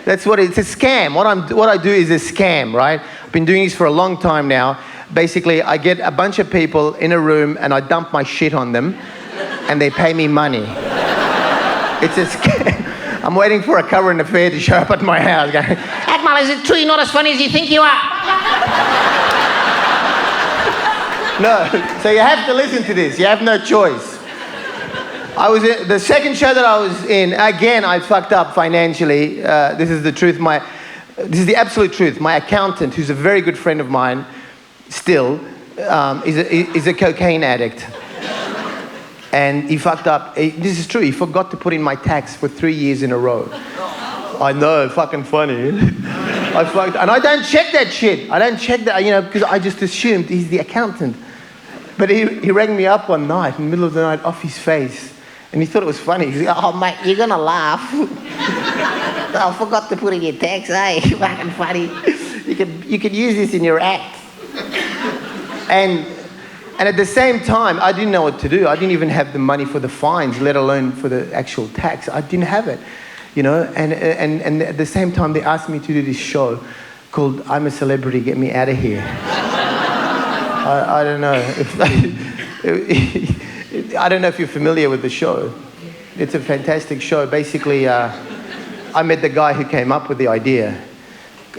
That's what it's a scam. What I do is a scam, right? I've been doing this for a long time now. Basically, I get a bunch of people in a room and I dump my shit on them and they pay me money. It's a scam. I'm waiting for a current affair to show up at my house going, Akmal, is it true you're not as funny as you think you are? No, so you have to listen to this. You have no choice. The second show that I was in, again, I fucked up financially. This is the truth. This is the absolute truth. My accountant, who's a very good friend of mine, still, is a cocaine addict. And he fucked up. This is true. He forgot to put in my tax for 3 years in a row. I know, fucking funny. And I don't check that shit. I don't check that, because I just assumed he's the accountant. But he rang me up one night, in the middle of the night, off his face. And he thought it was funny. He's like, oh, mate, you're going to laugh. I forgot to put in your tax, eh? Fucking funny. You could use this in your act. And at the same time, I didn't know what to do. I didn't even have the money for the fines, let alone for the actual tax. I didn't have it, And at the same time, they asked me to do this show called I'm a Celebrity, Get Me Out of Here. I don't know if... I don't know if you're familiar with the show. It's a fantastic show. Basically, I met the guy who came up with the idea.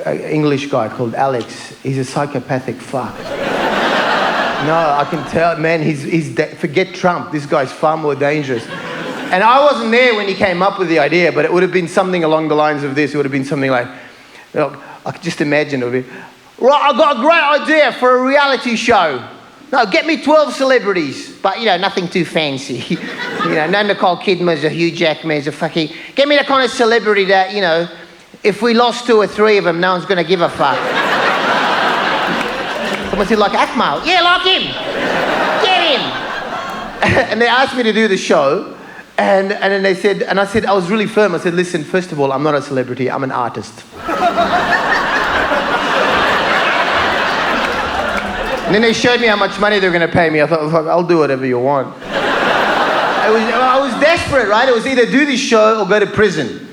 An English guy called Alex. He's a psychopathic fuck. No, I can tell, man, forget Trump. This guy's far more dangerous. And I wasn't there when he came up with the idea, but it would have been something along the lines of this. It would have been something like, I could just imagine it would be, right, I've got a great idea for a reality show. No, get me 12 celebrities, but, nothing too fancy. No Nicole Kidman's or Hugh Jackman's or fucking... Get me the kind of celebrity that, if we lost 2 or 3 of them, no one's going to give a fuck. Someone said, like Akmal. Yeah, like him. Get him. And they asked me to do the show, and then they said... And I said, I was really firm. I said, listen, first of all, I'm not a celebrity. I'm an artist. And then they showed me how much money they were going to pay me. I thought, fuck, I'll do whatever you want. I was desperate, right? It was either do this show or go to prison.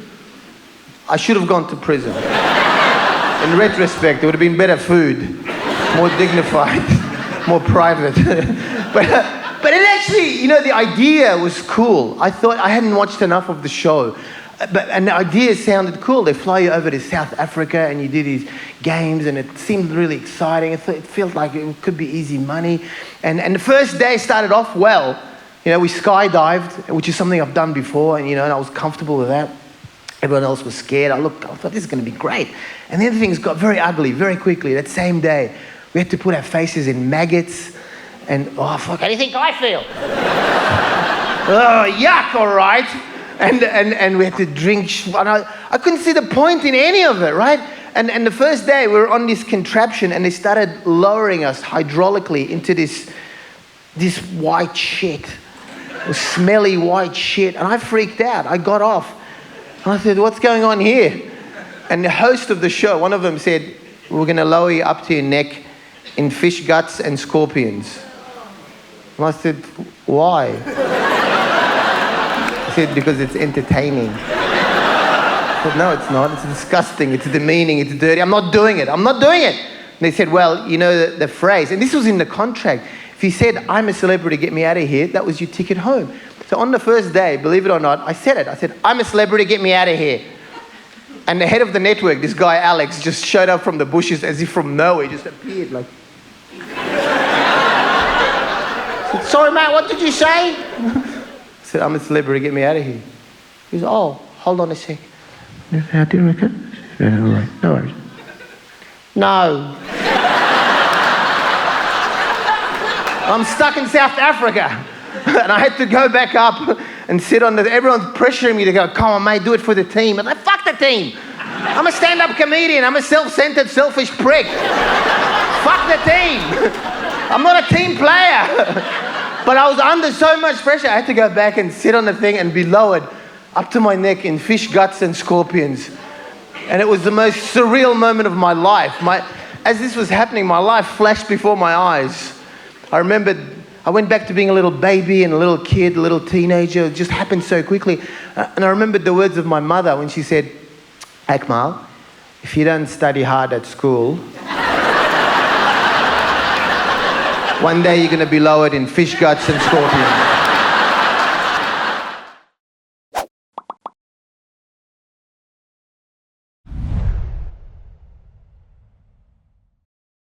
I should have gone to prison. In retrospect, it would have been better food, more dignified, more private. But it actually, the idea was cool. I thought I hadn't watched enough of the show. And the idea sounded cool. They fly you over to South Africa and you do these games and it seemed really exciting. It felt like it could be easy money. And the first day started off well. We skydived, which is something I've done before, and I was comfortable with that. Everyone else was scared. I thought this is going to be great. And then things got very ugly very quickly. That same day, we had to put our faces in maggots and, oh, fuck, how do you think I feel? Oh, yuck, all right. And we had to drink. And I couldn't see the point in any of it, right? And the first day we were on this contraption and they started lowering us hydraulically into this white shit, smelly white shit. And I freaked out. I got off. And I said, what's going on here? And the host of the show, one of them said, we're going to lower you up to your neck in fish guts and scorpions. And I said, why? Because it's entertaining. I said, no, it's not. It's disgusting. It's demeaning. It's dirty. I'm not doing it. And they said, well, the phrase, and this was in the contract. If you said, I'm a celebrity, get me out of here, that was your ticket home. So on the first day, believe it or not, I said it. I said, I'm a celebrity, get me out of here. And the head of the network, this guy, Alex, just showed up from the bushes as if from nowhere. He just appeared like... I said, sorry, mate, what did you say? I said, I'm a celebrity, get me out of here. He goes, oh, hold on a sec. How do you reckon? Yeah, all right, no worries. No. I'm stuck in South Africa. And I had to go back up and sit on everyone's pressuring me to go, come on, mate, do it for the team. And I fuck the team. I'm a stand-up comedian. I'm a self-centered, selfish prick. Fuck the team. I'm not a team player. But I was under so much pressure, I had to go back and sit on the thing and be lowered up to my neck in fish guts and scorpions. And it was the most surreal moment of my life. As this was happening, my life flashed before my eyes. I remembered, I went back to being a little baby and a little kid, a little teenager. It just happened so quickly. And I remembered the words of my mother when she said, Akmal, if you don't study hard at school, one day you're going to be lowered in fish guts and scorpions.